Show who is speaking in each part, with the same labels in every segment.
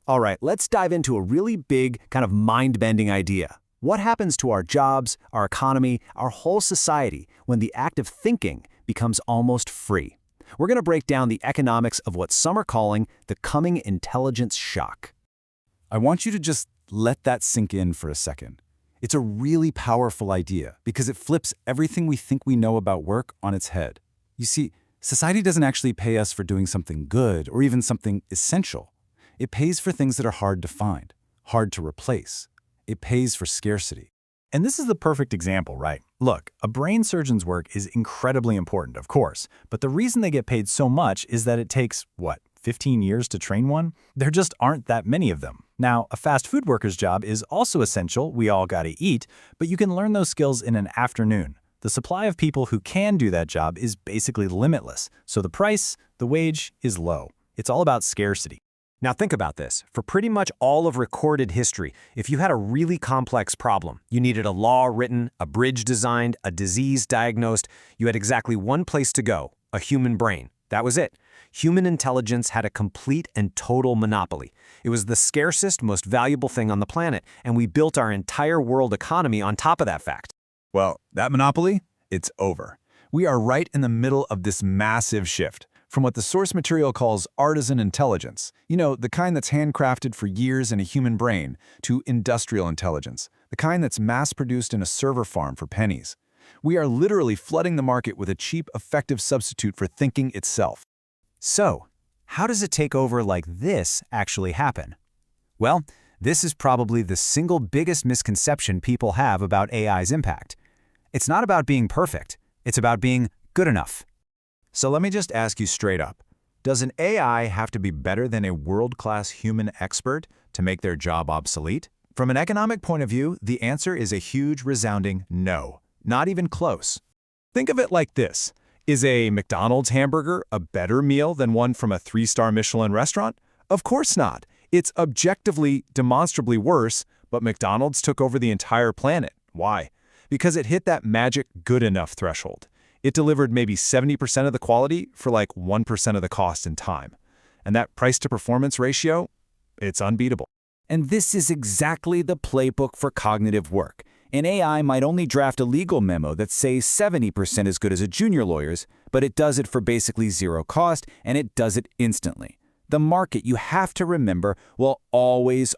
Speaker 1: All right, let's dive into a really big, kind of mind-bending idea. What happens to our jobs, our economy, our whole society when the act of thinking becomes almost free? We're going to break down the economics of what some are calling the coming intelligence shock.
Speaker 2: I want you to just let that sink in for a second. It's a really powerful idea because it flips everything we think we know about work on its head. You see, society doesn't actually pay us for doing something good or even something essential. It pays for things that are hard to find, hard to replace. It pays for scarcity.
Speaker 3: And this is the perfect example, right? Look, a brain surgeon's work is incredibly important, of course, but the reason they get paid so much is that it takes, 15 years to train one? There just aren't that many of them. Now, a fast food worker's job is also essential, we all gotta eat, but you can learn those skills in an afternoon. The supply of people who can do that job is basically limitless, so the price, the wage, is low. It's all about scarcity.
Speaker 1: Now think about this. For pretty much all of recorded history, if you had a really complex problem, you needed a law written, a bridge designed, a disease diagnosed, you had exactly one place to go, a human brain. That was it. Human intelligence had a complete and total monopoly. It was the scarcest, most valuable thing on the planet, and we built our entire world economy on top of that fact.
Speaker 3: Well, that monopoly, it's over. We are right in the middle of this massive shift. From what the source material calls artisan intelligence, the kind that's handcrafted for years in a human brain, to industrial intelligence, the kind that's mass-produced in a server farm for pennies. We are literally flooding the market with a cheap, effective substitute for thinking itself.
Speaker 1: So, how does a takeover like this actually happen? Well, this is probably the single biggest misconception people have about AI's impact. It's not about being perfect, it's about being good enough. So let me just ask you straight up, does an AI have to be better than a world-class human expert to make their job obsolete? From an economic point of view, the answer is a huge, resounding no. Not even close.
Speaker 3: Think of it like this. Is a McDonald's hamburger a better meal than one from a 3-star Michelin restaurant? Of course not. It's objectively, demonstrably worse, but McDonald's took over the entire planet. Why? Because it hit that magic good enough threshold. It delivered maybe 70% of the quality for like 1% of the cost and time. And that price-to-performance ratio, it's unbeatable.
Speaker 2: And this is exactly the playbook for cognitive work. An AI might only draft a legal memo that says 70% as good as a junior lawyer's, but it does it for basically zero cost, and it does it instantly. The market, you have to remember, will always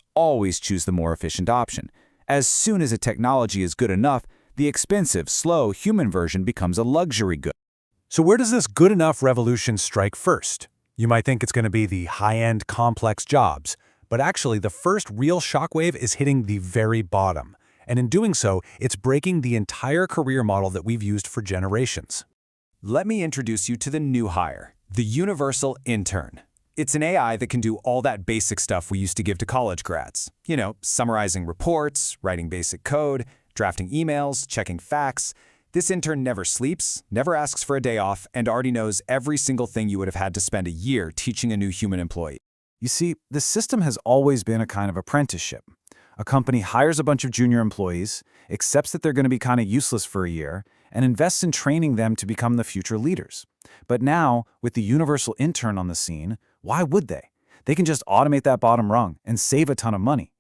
Speaker 2: choose the more efficient option. As soon as a technology is good enough, the expensive, slow human version becomes a luxury good.
Speaker 3: So where does this good enough revolution strike first? You might think it's going to be the high-end, complex jobs, but actually the first real shockwave is hitting the very bottom. And in doing so, it's breaking the entire career model that we've used for generations.
Speaker 1: Let me introduce you to the new hire, the Universal Intern. It's an AI that can do all that basic stuff we used to give to college grads. Summarizing reports, writing basic code, drafting emails, checking facts. This intern never sleeps, never asks for a day off, and already knows every single thing you would have had to spend a year teaching a new human employee.
Speaker 2: You see, the system has always been a kind of apprenticeship. A company hires a bunch of junior employees, accepts that they're going to be kind of useless for a year, and invests in training them to become the future leaders. But now, with the Universal Intern on the scene, why would they? They can just automate that bottom rung and save a ton of money.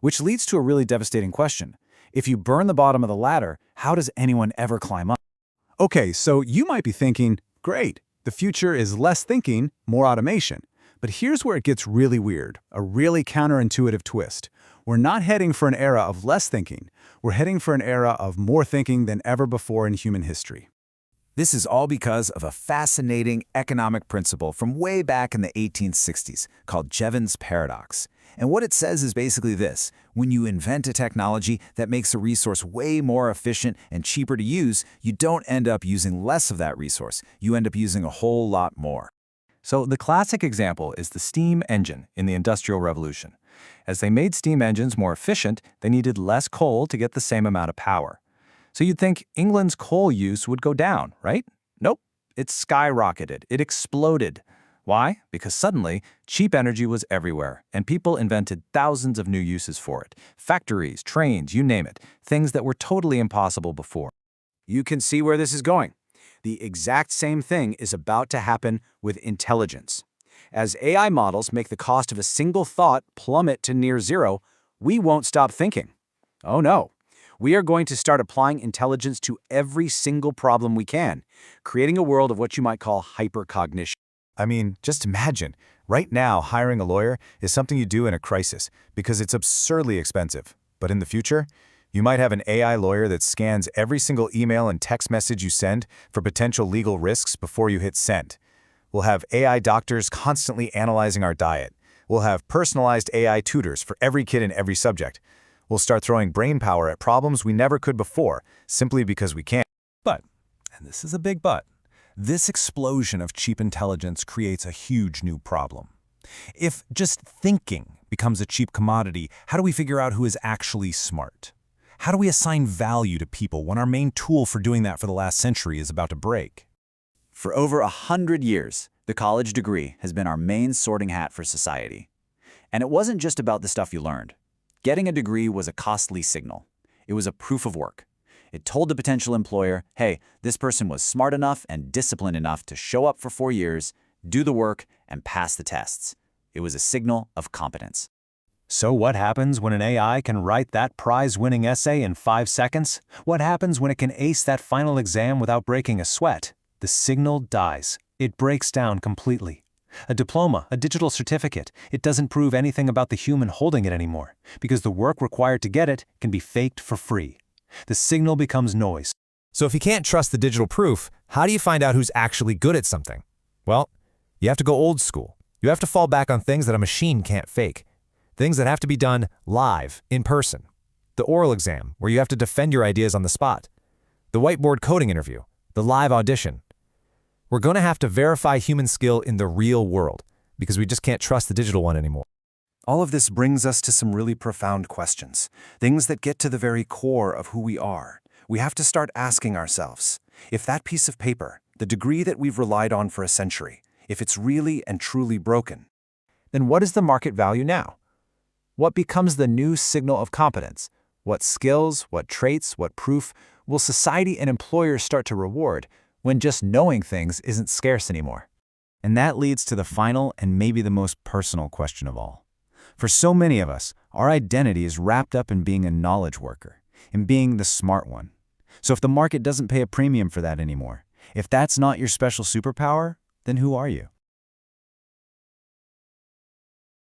Speaker 2: Which leads to a really devastating question. If you burn the bottom of the ladder, how does anyone ever climb up?
Speaker 3: Okay, so you might be thinking, great, the future is less thinking, more automation. But here's where it gets really weird, a really counterintuitive twist. We're not heading for an era of less thinking. We're heading for an era of more thinking than ever before in human history.
Speaker 1: This is all because of a fascinating economic principle from way back in the 1860s called Jevons paradox. And what it says is basically this: when you invent a technology that makes a resource way more efficient and cheaper to use, you don't end up using less of that resource. You end up using a whole lot more.
Speaker 3: So the classic example is the steam engine in the Industrial Revolution. As they made steam engines more efficient, they needed less coal to get the same amount of power. So you'd think England's coal use would go down, right? Nope. It skyrocketed. It exploded. Why? Because suddenly, cheap energy was everywhere, and people invented thousands of new uses for it. Factories, trains, you name it. Things that were totally impossible before.
Speaker 1: You can see where this is going. The exact same thing is about to happen with intelligence.
Speaker 2: As AI models make the cost of a single thought plummet to near zero, we won't stop thinking. Oh no. We are going to start applying intelligence to every single problem we can, creating a world of what you might call hypercognition.
Speaker 1: I mean, just imagine. Right now, hiring a lawyer is something you do in a crisis because it's absurdly expensive. But in the future, you might have an AI lawyer that scans every single email and text message you send for potential legal risks before you hit send. We'll have AI doctors constantly analyzing our diet. We'll have personalized AI tutors for every kid in every subject. We'll start throwing brain power at problems we never could before, simply because we can.
Speaker 3: But, and this is a big but, this explosion of cheap intelligence creates a huge new problem. If just thinking becomes a cheap commodity, how do we figure out who is actually smart? How do we assign value to people when our main tool for doing that for the last century is about to break?
Speaker 4: For over 100 years, the college degree has been our main sorting hat for society. And it wasn't just about the stuff you learned. Getting a degree was a costly signal. It was a proof of work. It told the potential employer, hey, this person was smart enough and disciplined enough to show up for 4 years, do the work, and pass the tests. It was a signal of competence.
Speaker 3: So what happens when an AI can write that prize-winning essay in 5 seconds? What happens when it can ace that final exam without breaking a sweat? The signal dies. It breaks down completely. A diploma, a digital certificate, it doesn't prove anything about the human holding it anymore, because the work required to get it can be faked for free. The signal becomes noise.
Speaker 5: So if you can't trust the digital proof, how do you find out who's actually good at something? Well, you have to go old school. You have to fall back on things that a machine can't fake. Things that have to be done live, in person. The oral exam, where you have to defend your ideas on the spot. The whiteboard coding interview. The live audition. We're going to have to verify human skill in the real world, because we just can't trust the digital one anymore.
Speaker 3: All of this brings us to some really profound questions, things that get to the very core of who we are. We have to start asking ourselves, if that piece of paper, the degree that we've relied on for a century, if it's really and truly broken,
Speaker 2: Then what is the market value now? What becomes the new signal of competence? What skills, what traits, what proof will society and employers start to reward when just knowing things isn't scarce anymore? And that leads to the final and maybe the most personal question of all. For so many of us, our identity is wrapped up in being a knowledge worker, in being the smart one. So if the market doesn't pay a premium for that anymore, if that's not your special superpower, then who are you?